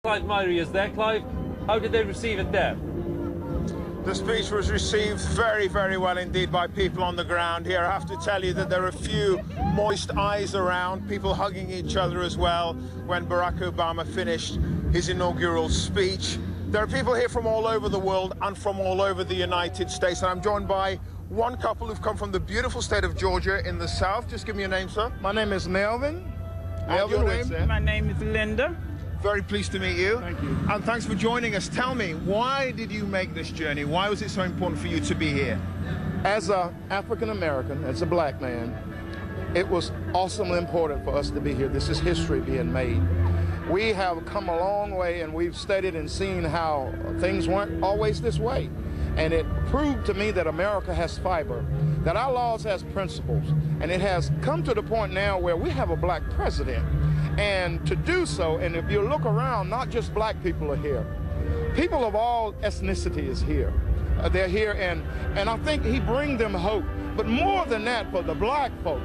Clive Myrie is there. Clive, how did they receive it there? The speech was received very, very well indeed by people on the ground here. I have to tell you that there are a few moist eyes around, people hugging each other as well when Barack Obama finished his inaugural speech. There are people here from all over the world and from all over the United States, and I'm joined by one couple who've come from the beautiful state of Georgia in the south. Just give me your name, sir. My name is Melvin. And your name, sir? My name is Linda. Very pleased to meet you. Thank you. And thanks for joining us. Tell me, why did you make this journey? Why was it so important for you to be here? As an African American, as a black man, it was awesomely important for us to be here. This is history being made. We have come a long way, and we've studied and seen how things weren't always this way. And it proved to me that America has fiber, that our laws has principles, and it has come to the point now where we have a black president. And to do so, and if you look around, not just black people are here. People of all ethnicity is here. They're here, and I think he brings them hope. But more than that, for the black folk,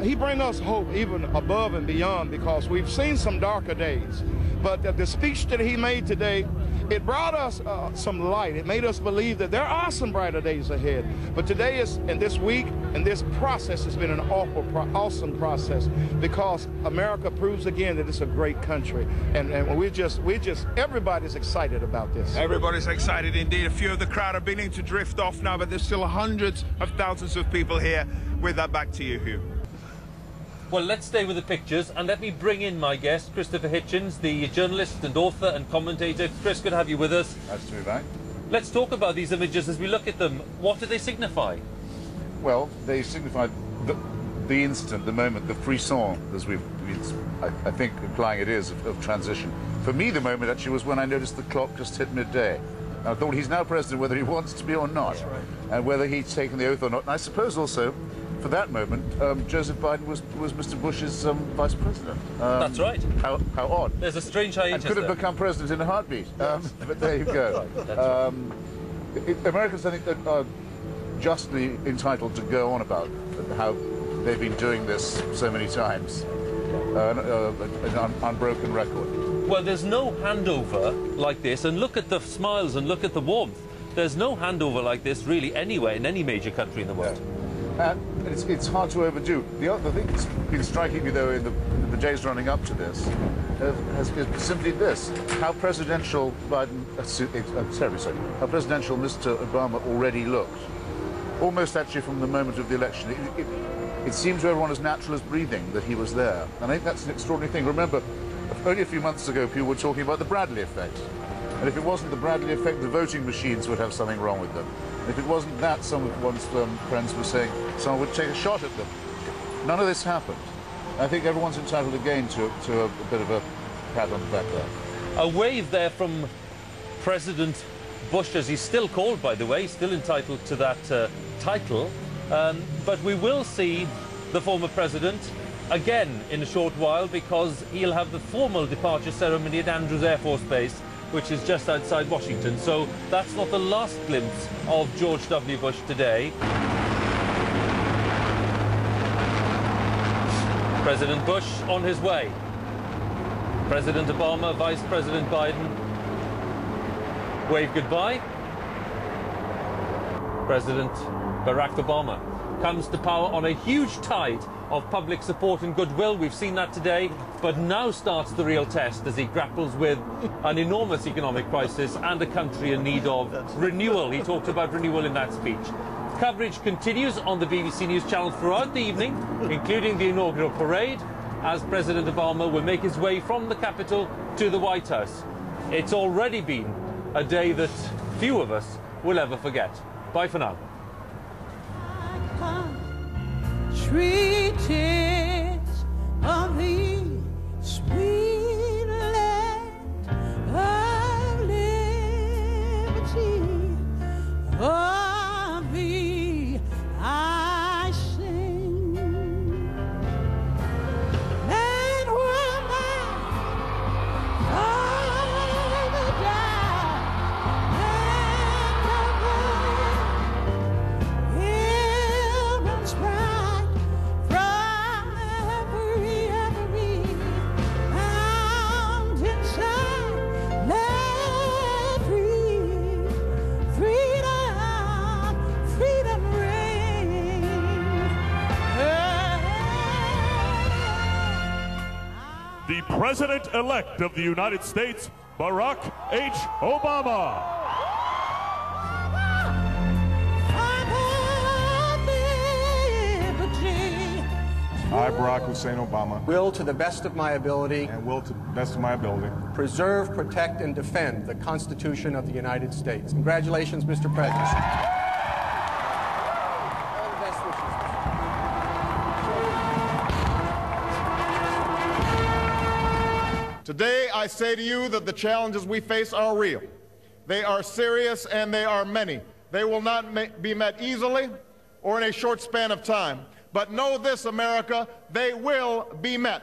he brings us hope even above and beyond, because we've seen some darker days. But the speech that he made today, it brought us some light. It made us believe that there are some brighter days ahead. But today is, and this week, and this process has been an awesome process, because America proves again that it's a great country. And everybody's excited about this. Everybody's excited indeed. A few of the crowd are beginning to drift off now, but there's still hundreds of thousands of people here. With that, back to you, Hugh. Well, let's stay with the pictures, and let me bring in my guest, Christopher Hitchens, the journalist and author and commentator. Chris, good to have you with us. Nice to be back. Let's talk about these images as we look at them. What do they signify? Well, they signify the instant, the moment, the frisson, as I think implying it is, of transition. For me, the moment actually was when I noticed the clock just hit midday. And I thought, he's now president whether he wants to be or not, right, and whether he's taken the oath or not. And I suppose also, for that moment, Joseph Biden was Mr. Bush's vice president. That's right. How odd. There's a strange hiatus. And could have become president in a heartbeat. But there you go. Right. Americans, I think, are justly entitled to go on about how they've been doing this so many times. An unbroken record. Well, there's no handover like this, and look at the smiles and look at the warmth. There's no handover like this really anywhere in any major country in the world. Yeah. And it's hard to overdo. The other thing that's been striking me, though, in the days running up to this, is simply this: how presidential Biden, how presidential Mr. Obama already looked. Almost actually from the moment of the election. It seemed to everyone as natural as breathing that he was there. And I think that's an extraordinary thing. Remember, only a few months ago, people were talking about the Bradley effect. And if it wasn't the Bradley effect, the voting machines would have something wrong with them. And if it wasn't that, some of one's friends were saying someone would take a shot at them. None of this happened. I think everyone's entitled again to a bit of a pat on the back there. A wave there from President Bush, as he's still called, by the way, still entitled to that title. But we will see the former president again in a short while, because he'll have the formal departure ceremony at Andrews Air Force Base, which is just outside Washington. So that's not the last glimpse of George W. Bush today. President Bush on his way. President Obama, Vice President Biden wave goodbye. President Barack Obama comes to power on a huge tide of public support and goodwill. We've seen that today, but now starts the real test as he grapples with an enormous economic crisis and a country in need of renewal. He talked about renewal in that speech. Coverage continues on the BBC News channel throughout the evening, including the inaugural parade, as President Obama will make his way from the Capitol to the White House. It's already been a day that few of us will ever forget. Bye for now. Treaties of the sweet land of liberty, of thee I sing. And woman, father died, and of the pilgrim's bride from President-elect of the United States, Barack H. Obama. I, Barack Hussein Obama, will, to the best of my ability, and will to the best of my ability, preserve, protect, and defend the Constitution of the United States. Congratulations, Mr. President. All the best wishes. Today, I say to you that the challenges we face are real. They are serious and they are many. They will not be met easily or in a short span of time. But know this, America, they will be met.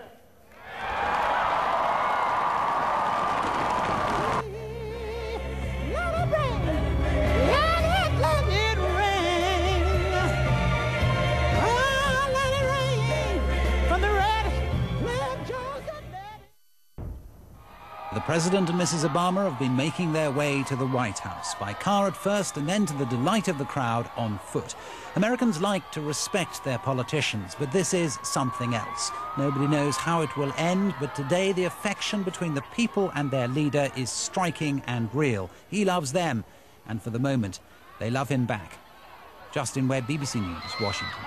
The President and Mrs. Obama have been making their way to the White House, by car at first and then, to the delight of the crowd, on foot. Americans like to respect their politicians, but this is something else. Nobody knows how it will end, but today the affection between the people and their leader is striking and real. He loves them, and for the moment, they love him back. Justin Webb, BBC News, Washington.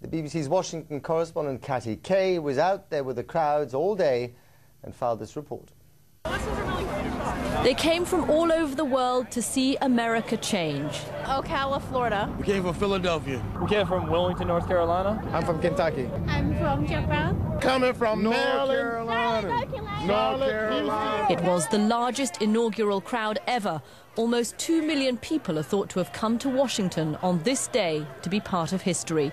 The BBC's Washington correspondent Katty Kay was out there with the crowds all day and filed this report. They came from all over the world to see America change. Ocala, Florida. We came from Philadelphia. We came from Wilmington, North Carolina. I'm from Kentucky. I'm from Japan. Coming from North Carolina. North Carolina. It was the largest inaugural crowd ever. Almost 2 million people are thought to have come to Washington on this day to be part of history.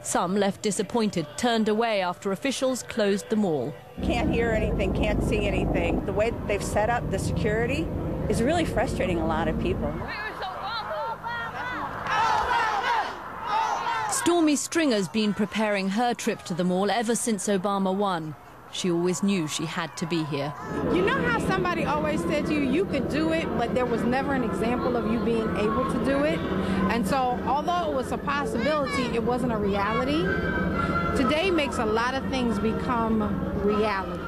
Some left disappointed, turned away after officials closed the mall. Can't hear anything, can't see anything. The way they've set up the security is really frustrating a lot of people. Stormy Stringer's been preparing her trip to the mall ever since Obama won. She always knew she had to be here. You know how somebody always said to you, you could do it, but there was never an example of you being able to do it? And so, although it was a possibility, it wasn't a reality. Today makes a lot of things become reality.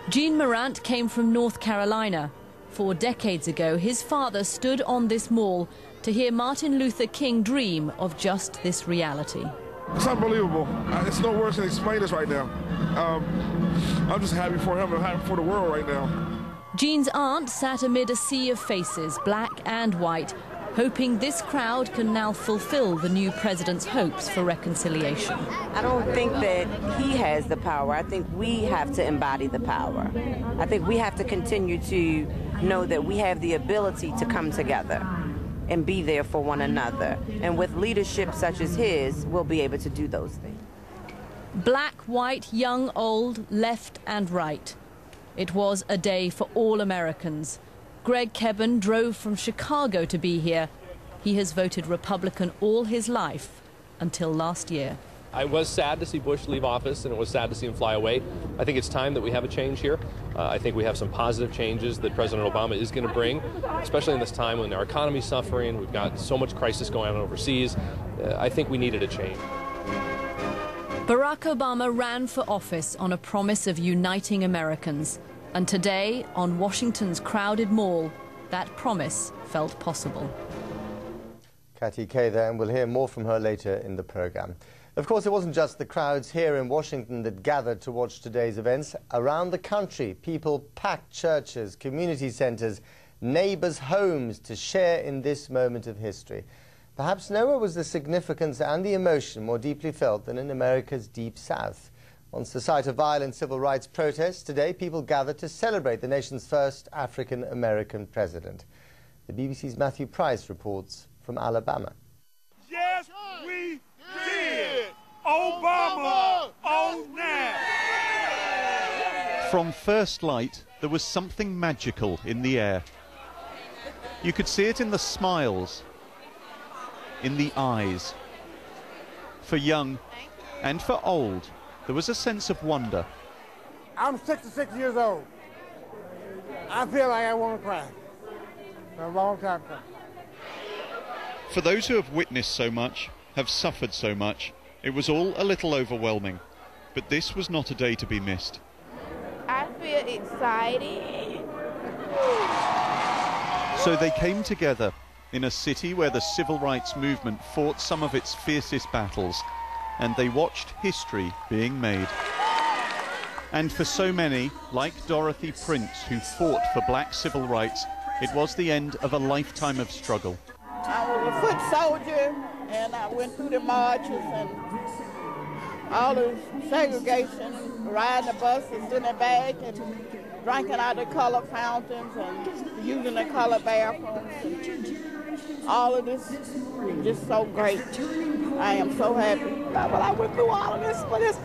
Gene Morant came from North Carolina. 4 decades ago, his father stood on this mall to hear Martin Luther King dream of just this reality. It's unbelievable. It's no words to explain this right now. I'm just happy for him and happy for the world right now. Gene's aunt sat amid a sea of faces, black and white, hoping this crowd can now fulfill the new president's hopes for reconciliation. I don't think that he has the power. I think we have to embody the power. I think we have to continue to know that we have the ability to come together and be there for one another. And with leadership such as his, we'll be able to do those things. Black, white, young, old, left and right. It was a day for all Americans. Greg Keben drove from Chicago to be here. He has voted Republican all his life until last year. I was sad to see Bush leave office, and it was sad to see him fly away. I think it's time that we have a change here. I think we have some positive changes that President Obama is going to bring, especially in this time when our economy is suffering. We've got so much crisis going on overseas. I think we needed a change. Barack Obama ran for office on a promise of uniting Americans. And today, on Washington's crowded mall, that promise felt possible. Katty Kay there, and we'll hear more from her later in the programme. Of course, it wasn't just the crowds here in Washington that gathered to watch today's events. Around the country, people packed churches, community centres, neighbours' homes to share in this moment of history. Perhaps nowhere was the significance and the emotion more deeply felt than in America's Deep South. Once the site of violent civil rights protests, today people gathered to celebrate the nation's first African-American president. The BBC's Matthew Price reports from Alabama. Yes, we did! Obama on now! From first light, there was something magical in the air. You could see it in the smiles, in the eyes. For young and for old, there was a sense of wonder. I'm 66 years old. I feel like I want to cry. For a long time coming. For those who have witnessed so much, have suffered so much, it was all a little overwhelming. But this was not a day to be missed. I feel excited. So they came together in a city where the civil rights movement fought some of its fiercest battles, and they watched history being made. And for so many, like Dorothy Prince, who fought for black civil rights, it was the end of a lifetime of struggle. I was a foot soldier, and I went through the marches and all the segregation, riding the buses in the back and drinking out the colored fountains and using the colored bathrooms. And all of this is just so great. I am so happy. Well, I went through all of this, but it's